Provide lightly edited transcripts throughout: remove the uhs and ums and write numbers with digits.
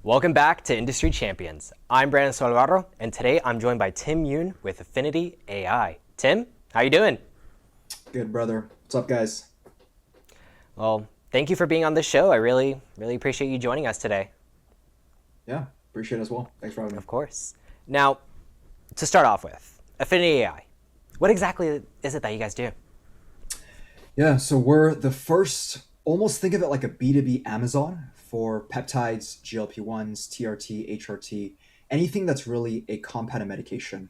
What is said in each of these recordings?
Welcome back to Industry Champions. I'm Brandon Sobalvarro, and today I'm joined by Tim Yoon with Affinity AI. Tim, how you doing? Good, brother. What's up, guys? Well, thank you for being on the show. I really appreciate you joining us today. Yeah, appreciate it as well. Thanks for having me. Of course. Now, to start off with, Affinity AI. What exactly is it that you guys do? Yeah, so we're the first, almost think of it like a B2B Amazon for peptides, GLP-1s, TRT, HRT, anything that's really a compounded medication.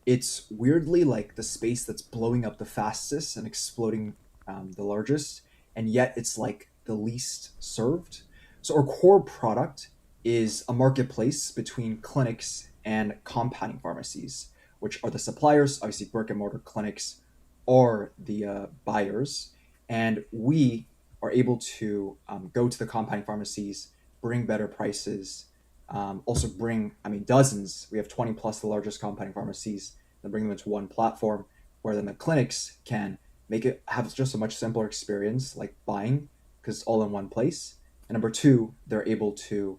It's weirdly like the space that's blowing up the fastest and exploding the largest, and yet it's like the least served. So our core product is a marketplace between clinics and compounding pharmacies, which are the suppliers, obviously brick and mortar clinics, are the buyers, and we are able to go to the compounding pharmacies, bring better prices, also bring, dozens. We have 20 plus the largest compounding pharmacies, and bring them into one platform where then the clinics can make it have just a much simpler experience, like buying, because it's all in one place. And number two, they're able to,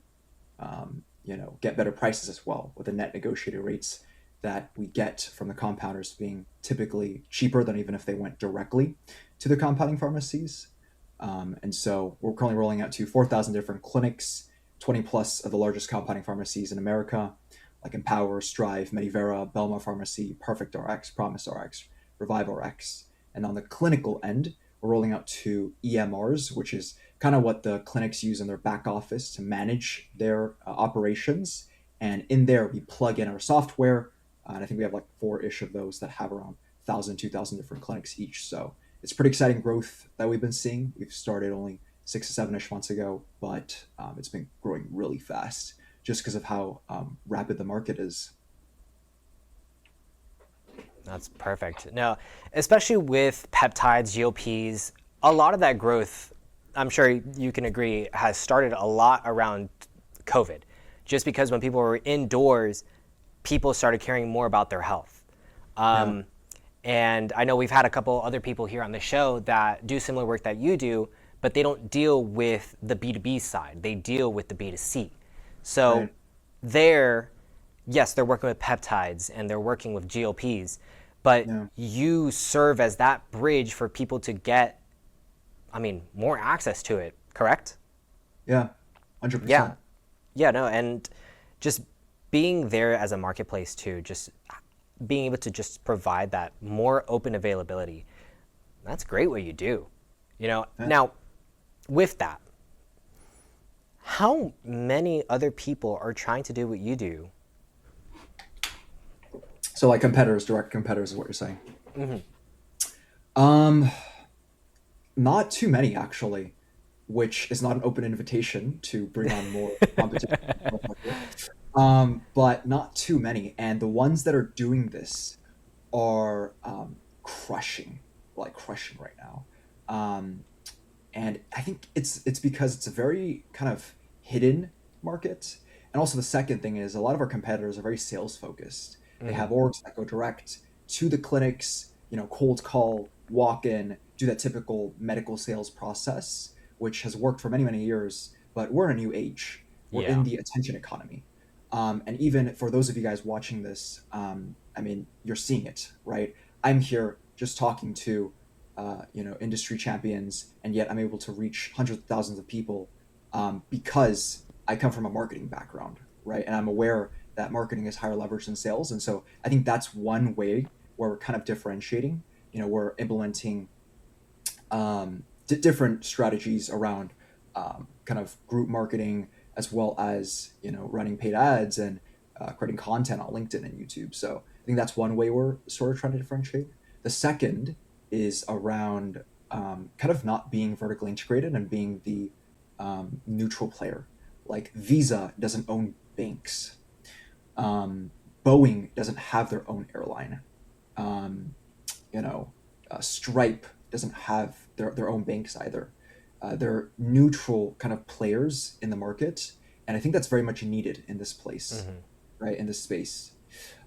get better prices as well with the net negotiated rates that we get from the compounders being typically cheaper than even if they went directly to the compounding pharmacies. And so we're currently rolling out to 4,000 different clinics, 20 plus of the largest compounding pharmacies in America, like Empower, Strive, Medivera, Belma Pharmacy, Perfect RX, Promise RX, Revive RX. And on the clinical end, we're rolling out to EMRs, which is kind of what the clinics use in their back office to manage their operations. And in there, we plug in our software. And I think we have like four-ish of those that have around 1,000, 2,000 different clinics each. So it's pretty exciting growth that we've been seeing. We've started only 6 to 7-ish months ago, but it's been growing really fast just because of how rapid the market is. That's perfect. Now, especially with peptides, GLPs, a lot of that growth, I'm sure you can agree, has started a lot around COVID. Just because when people were indoors, people started caring more about their health. Yeah, And I know we've had a couple other people here on the show that do similar work that you do, but they don't deal with the B2B side. They deal with the B2C. So right. there, yes, they're working with peptides and they're working with GLPs, but Yeah, you serve as that bridge for people to get, more access to it, correct? yeah, Yeah. 100%. Yeah, no, and just being there as a marketplace too, just being able to just provide that more open availability. That's great what you do. Yeah. Now with that, how many other people are trying to do what you do? So like competitors, direct competitors is what you're saying. Um, Not too many actually, which is not an open invitation to bring on more competition. But not too many. And the ones that are doing this are crushing, like crushing right now. Um, and I think it's because it's a very kind of hidden market. And also the second thing is a lot of our competitors are very sales focused. They have orgs that go direct to the clinics, cold call, walk in, do that typical medical sales process, which has worked for many, many years. But we're in a new age. We're in Yeah. the attention economy. And even for those of you guys watching this, you're seeing it, right? I'm here just talking to industry champions, and yet I'm able to reach hundreds of thousands of people because I come from a marketing background, right? And I'm aware that marketing is higher leverage than sales, and so I think that's one way where we're kind of differentiating. We're implementing different strategies around kind of group marketing as well as running paid ads and creating content on LinkedIn and YouTube. So I think that's one way we're sort of trying to differentiate. The second is around kind of not being vertically integrated and being the neutral player. Like Visa doesn't own banks. Um, Boeing doesn't have their own airline. Um, Stripe doesn't have their own banks either. They're neutral kind of players in the market, and I think that's very much needed in this place, right? In this space,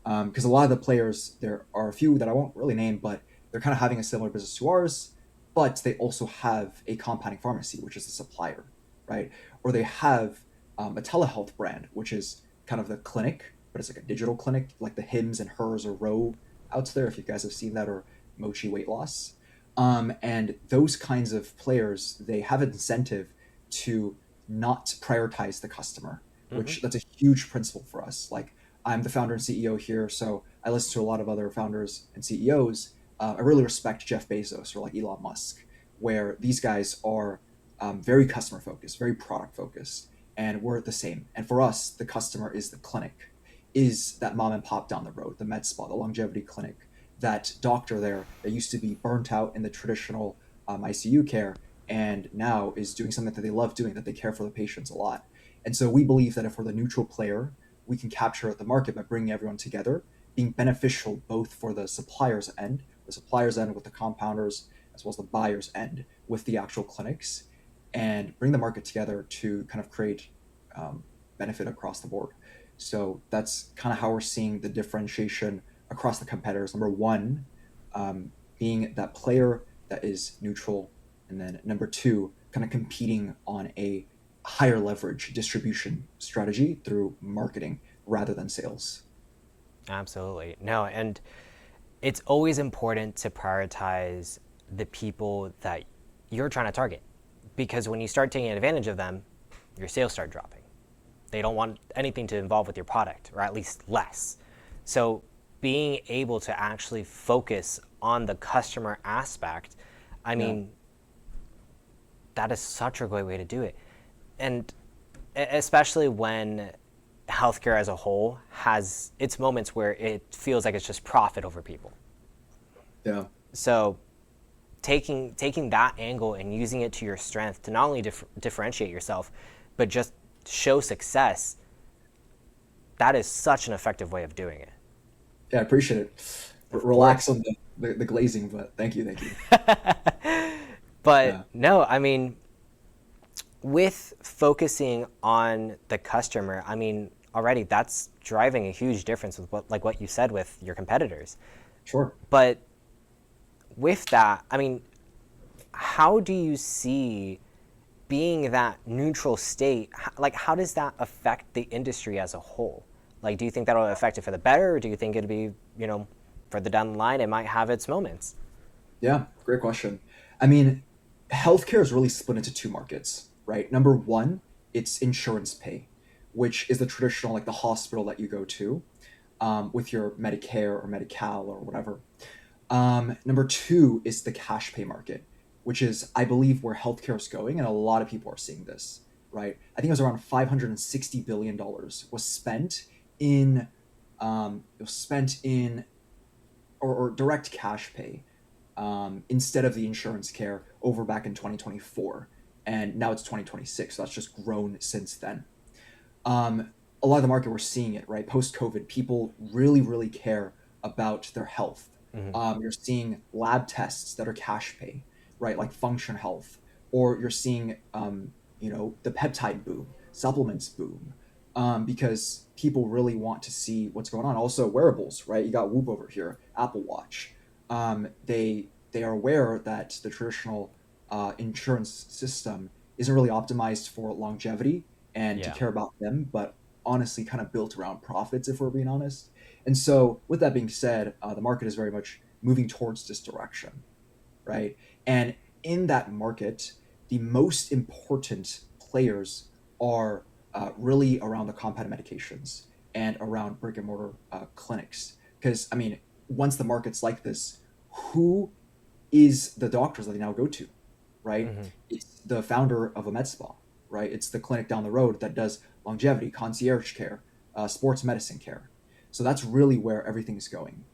because a lot of the players, there are a few that I won't really name, but they're kind of having a similar business to ours, but they also have a compounding pharmacy, which is a supplier, right? Or they have a telehealth brand, which is kind of the clinic, but it's like a digital clinic, like the Hims and Hers or Row out there, if you guys have seen that, or Mochi Weight Loss. And those kinds of players, they have an incentive to not prioritize the customer, Mm-hmm. which that's a huge principle for us. Like I'm the founder and CEO here, so I listen to a lot of other founders and CEOs. I really respect Jeff Bezos or like Elon Musk, where these guys are very customer focused, very product focused, and we're the same. And for us, the customer is the clinic, is that mom and pop down the road, the med spa, the longevity clinic, that doctor there that used to be burnt out in the traditional ICU care and now is doing something that they love doing, that they care for the patients a lot. And so we believe that if we're the neutral player, we can capture the market by bringing everyone together, being beneficial both for the suppliers end with the compounders, as well as the buyers end with the actual clinics, and bring the market together to kind of create um, benefit across the board. So that's kind of how we're seeing the differentiation across the competitors. Number one, being that player that is neutral, and then number two, kind of competing on a higher leverage distribution strategy through marketing rather than sales. Absolutely. No, and it's always important to prioritize the people that you're trying to target, because when you start taking advantage of them, your sales start dropping. They don't want anything to involve with your product, or at least less. So being able to actually focus on the customer aspect, I Yeah. mean, that is such a great way to do it. And especially when healthcare as a whole has its moments where it feels like it's just profit over people. Yeah. So taking that angle and using it to your strength to not only differentiate yourself, but just show success, that is such an effective way of doing it. Yeah, I appreciate it. Of Relax course. on the glazing, but thank you, thank you. But Yeah. no, I mean, with focusing on the customer, I mean, already that's driving a huge difference with what you said with your competitors. Sure. But with that, I mean, how do you see being that neutral state, like how does that affect the industry as a whole? Like, do you think that'll affect it for the better, or do you think it'll be, further down the line, it might have its moments? Yeah, great question. I mean, healthcare is really split into two markets, right? Number one, it's insurance pay, which is the traditional, like the hospital that you go to with your Medicare or Medi-Cal or whatever. Number two is the cash pay market, which is, I believe, where healthcare is going, and a lot of people are seeing this, right? I think it was around $560 billion was spent in or direct cash pay instead of the insurance care over back in 2024, and now it's 2026. So that's just grown since then. A lot of the market we're seeing it right post COVID. People really, really care about their health. Mm-hmm. You're seeing lab tests that are cash pay, right? Like Function Health, or you're seeing the peptide boom, supplements boom, because people really want to see what's going on. Also, wearables, right? You got Whoop over here, Apple Watch. They are aware that the traditional insurance system isn't really optimized for longevity and to Yeah. care about them, but honestly kind of built around profits, if we're being honest. And so, with that being said, the market is very much moving towards this direction, right? And in that market, the most important players are really around the compounded medications and around brick and mortar clinics. Because, I mean, once the market's like this, who is the doctors that they now go to, right? Mm-hmm. It's the founder of a med spa, right? It's the clinic down the road that does longevity, concierge care, sports medicine care. So that's really where everything is going.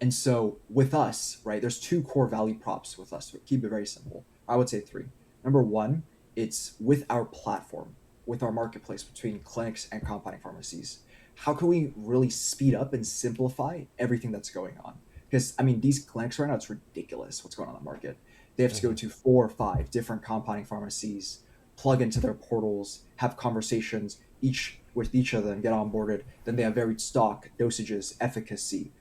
And so with us, right, there's two core value props with us. Keep it very simple. I would say three. Number one, it's with our platform, with our marketplace between clinics and compounding pharmacies. How can we really speed up and simplify everything that's going on? Because I mean, these clinics right now, it's ridiculous what's going on in the market. They have to go Mm-hmm. to 4 or 5 different compounding pharmacies, plug into their portals, have conversations each with each of them, get onboarded. Then they have varied stock, dosages, efficacy,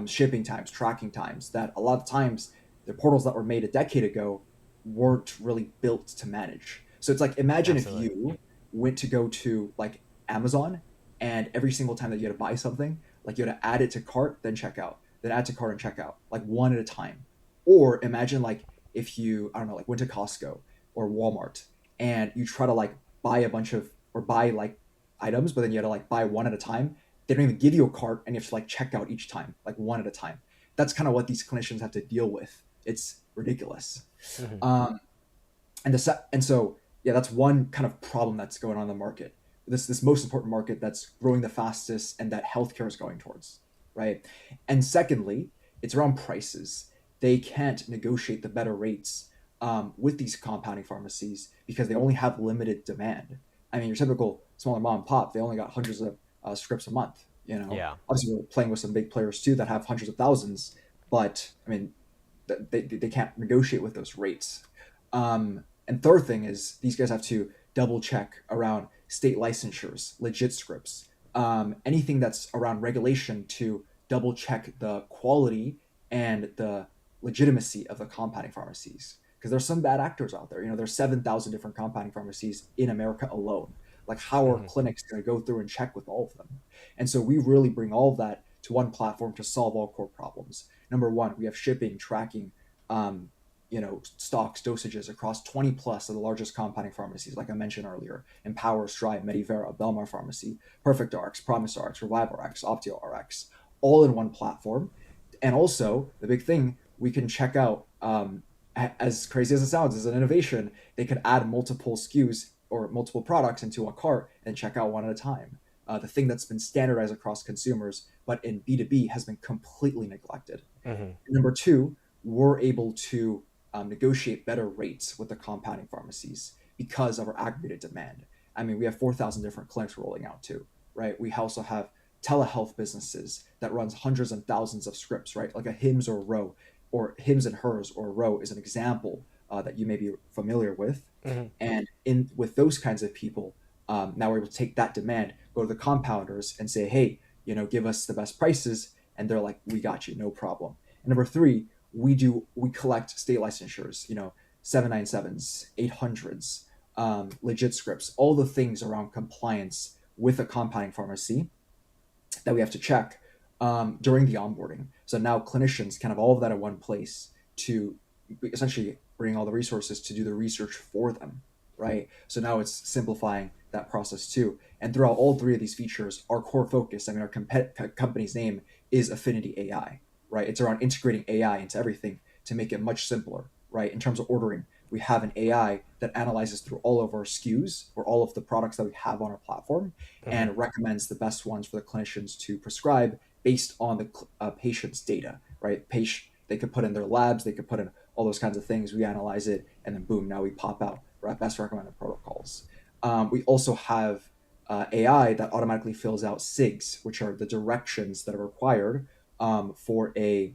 shipping times, tracking times, that a lot of times the portals that were made a decade ago weren't really built to manage. So it's like imagine if Absolutely. you went to go to like Amazon, and every single time that you had to buy something, like you had to add it to cart, then check out, then add to cart and check out, like one at a time. Or imagine like if you, I don't know, like went to Costco or Walmart and you try to like buy a bunch of or buy like items, but then you had to like buy one at a time. They don't even give you a cart and you have to like check out each time, like one at a time. That's kind of what these clinicians have to deal with. It's ridiculous. Hmm. Um, and so yeah, that's one kind of problem that's going on in the market. This most important market that's growing the fastest and that healthcare is going towards, right? And secondly, it's around prices. They can't negotiate the better rates with these compounding pharmacies because they only have limited demand. I mean, your typical smaller mom and pop, they only got hundreds of scripts a month. You know, Yeah. obviously we're playing with some big players too that have hundreds of thousands, but I mean, they can't negotiate with those rates. And third thing is these guys have to double check around state licensures, legit scripts, anything that's around regulation to double check the quality and the legitimacy of the compounding pharmacies. Because there's some bad actors out there. You know, there's 7,000 different compounding pharmacies in America alone. Like, how are Hmm. clinics going to go through and check with all of them? And so we really bring all of that to one platform to solve all core problems. Number one, we have shipping, tracking, um, stocks, dosages across 20 plus of the largest compounding pharmacies, like I mentioned earlier: Empower, Strive, Medivera, Belmar Pharmacy, Perfect RX, Promise RX, Revive RX, Optio RX, all in one platform. And also, the big thing, we can check out, as crazy as it sounds, as an innovation, they could add multiple SKUs or multiple products into a cart and check out one at a time. The thing that's been standardized across consumers, but in B2B has been completely neglected. Hmm. Number two, we're able to negotiate better rates with the compounding pharmacies because of our aggregated demand. I mean, we have 4,000 different clinics rolling out too, right? We also have telehealth businesses that runs hundreds and thousands of scripts, right? Like a Hims or a Row, or Hims and Hers or a Row is an example that you may be familiar with. Hmm. And in with those kinds of people, now we're able to take that demand, go to the compounders and say, hey, give us the best prices, and they're like, we got you, no problem. And number three, we collect state licensures, 797s, 800s, legit scripts, all the things around compliance with a compounding pharmacy that we have to check during the onboarding. So now clinicians can have all of that in one place to essentially bring all the resources to do the research for them, right? So now it's simplifying that process too. And throughout all three of these features, our core focus, I mean, our company's name is Affinity AI, right? It's around integrating AI into everything to make it much simpler, right? In terms of ordering, we have an AI that analyzes through all of our SKUs or all of the products that we have on our platform Hmm. and recommends the best ones for the clinicians to prescribe based on the patient's data, right? They could put in their labs, they could put in all those kinds of things. We analyze it, and then boom, now we pop out best recommended protocols. We also have AI that automatically fills out SIGs, which are the directions that are required for a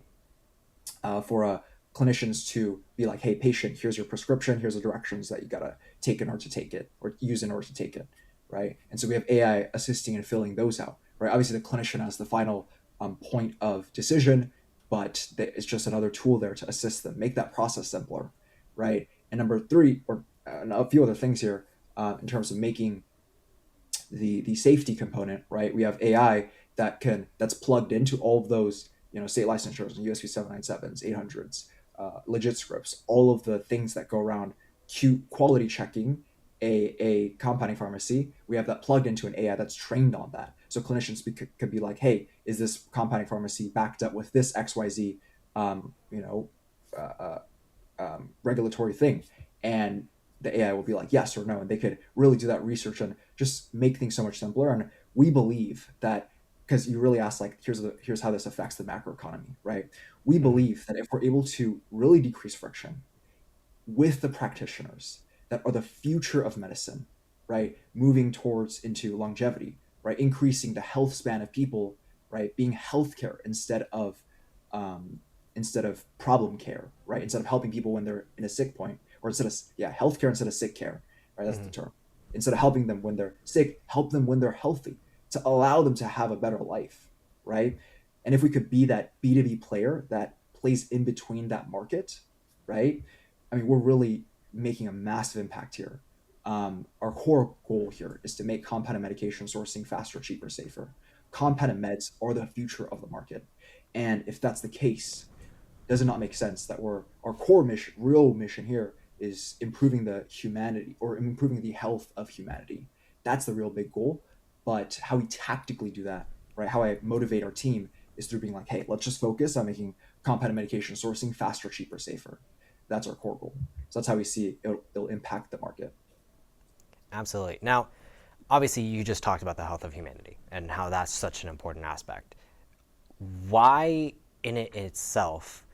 clinicians to be like, hey, patient, here's your prescription, here's the directions that you gotta take in order to take it or use in order to take it, right? And so we have AI assisting in filling those out, right? Obviously, the clinician has the final point of decision, but it's just another tool there to assist them, make that process simpler, right? And number three, or a few other things here in terms of making the safety component, right? We have AI that's plugged into all of those, state licensures and USB 797s, 800s, legit scripts, all of the things that go around quality checking a compounding pharmacy. We have that plugged into an AI that's trained on that. So clinicians could be like, hey, is this compounding pharmacy backed up with this XYZ, um, you know, uh, uh, regulatory thing? And the AI will be like yes or no, and they could really do that research and just make things so much simpler. And we believe that, because you really asked like, here's how this affects the macroeconomy, right? We Hmm. believe that if we're able to really decrease friction with the practitioners that are the future of medicine, right, moving towards into longevity, right, increasing the health span of people, right, being healthcare um, instead of problem care, right, instead of helping people when they're in a sick point, or instead of healthcare instead of sick care, right, that's the Hmm. term. Instead of helping them when they're sick, help them when they're healthy to allow them to have a better life, right? And if we could be that B2B player that plays in between that market, right? I mean, we're really making a massive impact here. our core goal here is to make compounded medication sourcing faster, cheaper, safer. Compounded meds are the future of the market. And if that's the case, does it not make sense that our core mission, real mission here, is improving the humanity or improving the health of humanity? That's the real big goal. But how we tactically do that, right? How I motivate our team is through being like, hey, let's just focus on making compounded medication sourcing faster, cheaper, safer. That's our core goal. So that's how we see it'll impact the market. Absolutely. Now, obviously, you just talked about the health of humanity and how that's such an important aspect. Why, in it itself,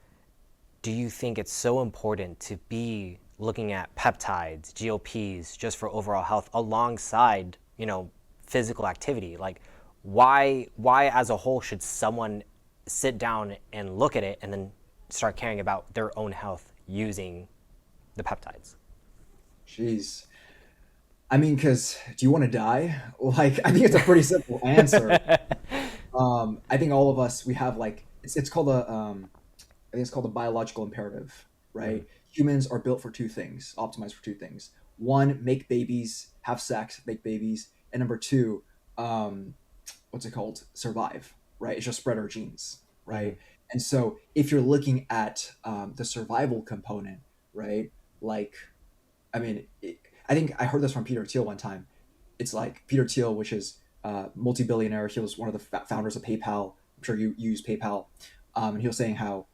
do you think it's so important to be looking at peptides, GLPs, just for overall health alongside, physical activity? Like, why as a whole should someone sit down and look at it and then start caring about their own health using the peptides? Jeez. I mean, because do you want to die? Like, I think it's a pretty simple answer. I think all of us we have like it's called I think it's called a biological imperative, Mm-hmm. right? Humans are built for two things, optimized for two things. One, make babies, have sex, make babies, and number two, um, what's it called? Survive, right? It's just spread our genes, Mm-hmm. right? And so if you're looking at the survival component, right? Like, I mean, I think I heard this from Peter Thiel one time. It's like Peter Thiel, which is multi-billionaire. He was one of the founders of PayPal. I'm sure you use PayPal, and he was saying how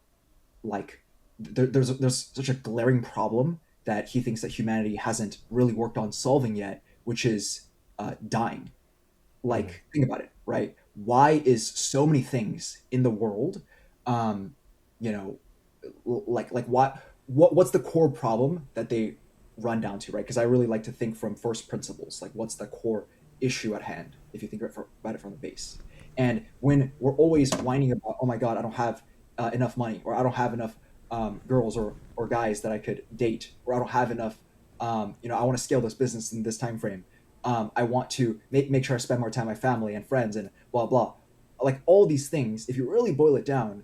like there's such a glaring problem that he thinks that humanity hasn't really worked on solving yet, which is dying. Mm-hmm. Like, think about it, right? Why is so many things in the world, um, you know, like what's the core problem that they run down to, right? Because I really like to think from first principles, like what's the core issue at hand if you think about it from the base. And when we're always whining about, oh my god, I don't have enough money, or I don't have enough girls or guys that I could date, or I don't have enough, I want to scale this business in this time frame. I want to make sure I spend more time with my family and friends and blah blah. Like all these things, if you really boil it down,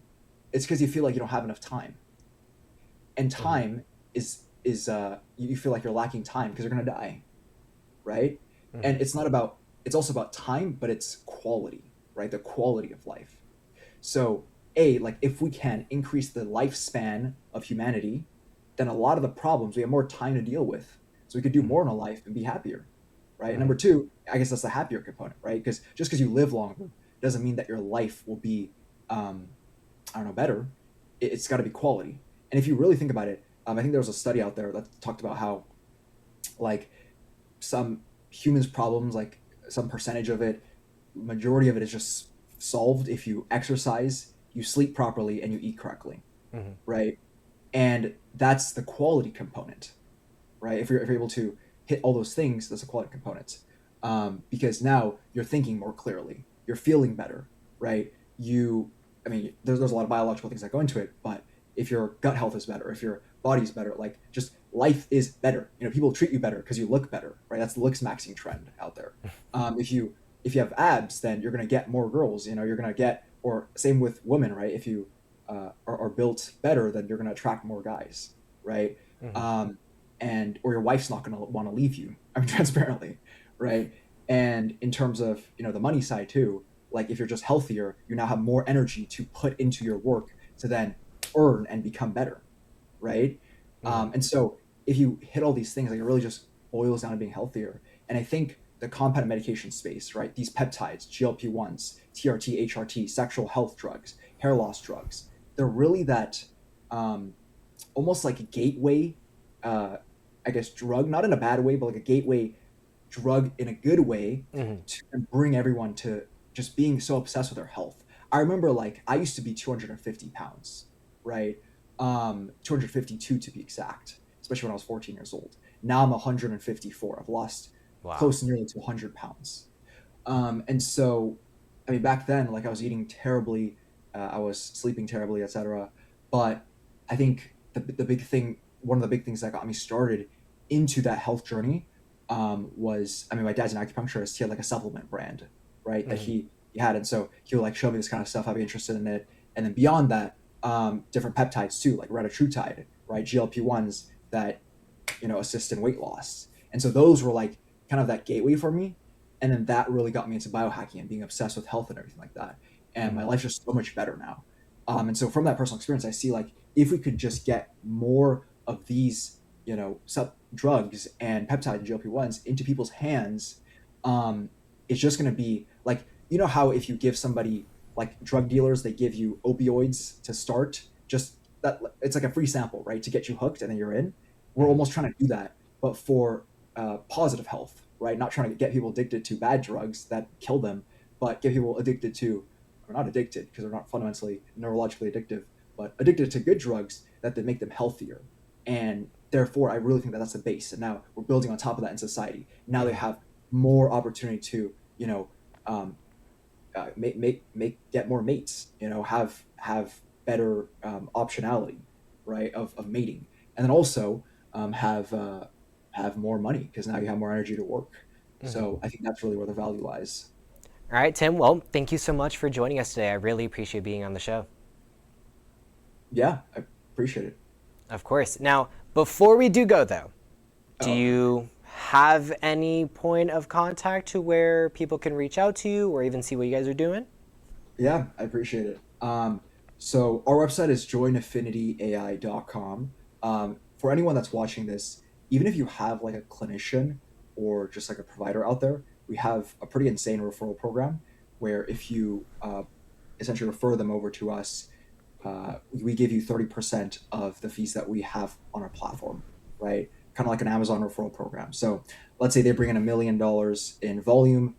it's because you feel like you don't have enough time, and Mm-hmm. time is you feel like you're lacking time because you're gonna die, right? Mm-hmm. And it's also about time, but it's quality, right? The quality of life. So, like if we can increase the lifespan of humanity, then a lot of the problems we have more time to deal with. So we could do more in a life and be happier, right? And Mm-hmm. number two, I guess that's the happier component, right? Because just because you live longer doesn't mean that your life will be, I don't know, better. It's got to be quality. And if you really think about it, I think there was a study out there that talked about how like some humans' problems, like some percentage of it, majority of it is just solved if you exercise, you sleep properly, and you eat correctly, Mm-hmm. right? And that's the quality component, right? If you're able to hit all those things, that's a quality component. Because now you're thinking more clearly, you're feeling better, right? I mean, there's a lot of biological things that go into it, but if your gut health is better, if your body's better, like just life is better. People treat you better because you look better, right? That's the looks maxing trend out there. If you have abs, then you're gonna get more girls. You're gonna get, or same with women, right? If you are built better, then you're gonna attract more guys, right? Mm-hmm. Um, and or your wife's not going to want to leave you. I mean, transparently, right? And in terms of the money side too, like if you're just healthier, you now have more energy to put into your work to then earn and become better, right? Mm-hmm. And so if you hit all these things, like it really just boils down to being healthier. And I think the compounded medication space, right? These peptides, GLP-1s, TRT, HRT, sexual health drugs, hair loss drugs, they're really that um, almost like a gateway, uh, I guess, drug, not in a bad way, but like a gateway drug in a good way Mm-hmm. to bring everyone to just being so obsessed with their health. I remember like I used to be 250 pounds, right? 252 to be exact, especially when I was 14 years old. Now I'm 154. I've lost Wow. close nearly to 100 pounds. And so, I mean, back then, like I was eating terribly, I was sleeping terribly, etc. But I think the big thing, one of the big things that got me started into that health journey, was, I mean, my dad's an acupuncturist. He had like a supplement brand, right? That Mm-hmm. he had, and so he would like show me this kind of stuff. I'd be interested in it, and then beyond that, different peptides too, like retatrutide, right? GLP-1s that assist in weight loss. And so those were like kind of that gateway for me. And then that really got me into biohacking and being obsessed with health and everything like that. And my Mhm. life's just so much better now. And so from that personal experience, I see like if we could just get more of these, sub drugs and peptide and GLP-1s into people's hands, um, it's just going to be like, how if you give somebody like drug dealers, they give you opioids to start, just that it's like a free sample, right? To get you hooked and then you're in. We're Mhm. almost trying to do that, but for positive health, right? Not trying to get people addicted to bad drugs that kill them, but get people addicted to, or not addicted because they're not fundamentally neurologically addictive, but addicted to good drugs that they make them healthier. And therefore, I really think that that's the base. And now we're building on top of that in society. Now they Mhm. have more opportunity to, um, get more mates. Have better optionality, right? Of mating, and then also have more money because now you have more energy to work. Mhm. So I think that's really where the value lies. All right, Tim. Well, thank you so much for joining us today. I really appreciate being on the show. Yeah, I appreciate it. Of course. Now, before we do go, though, do Oh, okay. you have any point of contact to where people can reach out to you or even see what you guys are doing? Yeah, I appreciate it. So our website is joinaffinityai.com. For anyone that's watching this, even if you have like a clinician or just like a provider out there, we have a pretty insane referral program where if you essentially refer them over to us, we give you 30% of the fees that we have on our platform, right? Kind of like an Amazon referral program. So let's say they bring in $1 million in volume.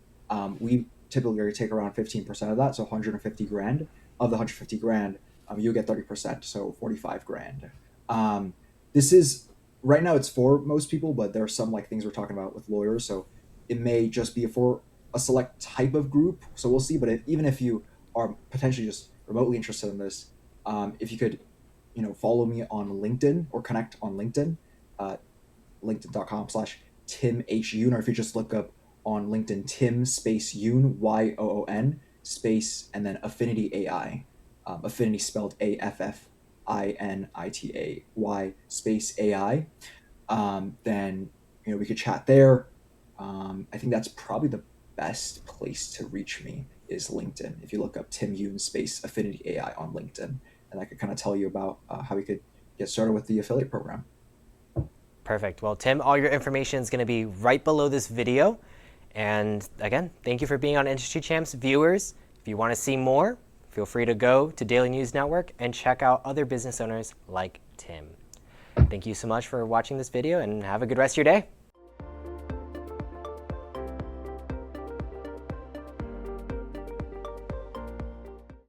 We typically take around 15% of that. So 150 grand. Of the 150 grand, you get 30%. So 45 grand. Um, this is right now it's for most people, but there are some like things we're talking about with lawyers. So it may just be for a select type of group. So we'll see. But even if you are potentially just remotely interested in this, if you could, follow me on LinkedIn or connect on LinkedIn, uh, linkedin.com/ Tim H. Yoon, or if you just look up on LinkedIn, Tim space Yoon, Yoon space, and then Affinity AI. Affinity spelled AFFINITAY space AI. Then, we could chat there. I think that's probably the best place to reach me is LinkedIn. If you look up Tim Yoon space Affinity AI on LinkedIn, and I could kind of tell you about how we could get started with the affiliate program. Perfect. Well, Tim, all your information is going to be right below this video. And again, thank you for being on Industry Champs. Viewers, if you want to see more, feel free to go to Daily News Network and check out other business owners like Tim. Thank you so much for watching this video and have a good rest of your day.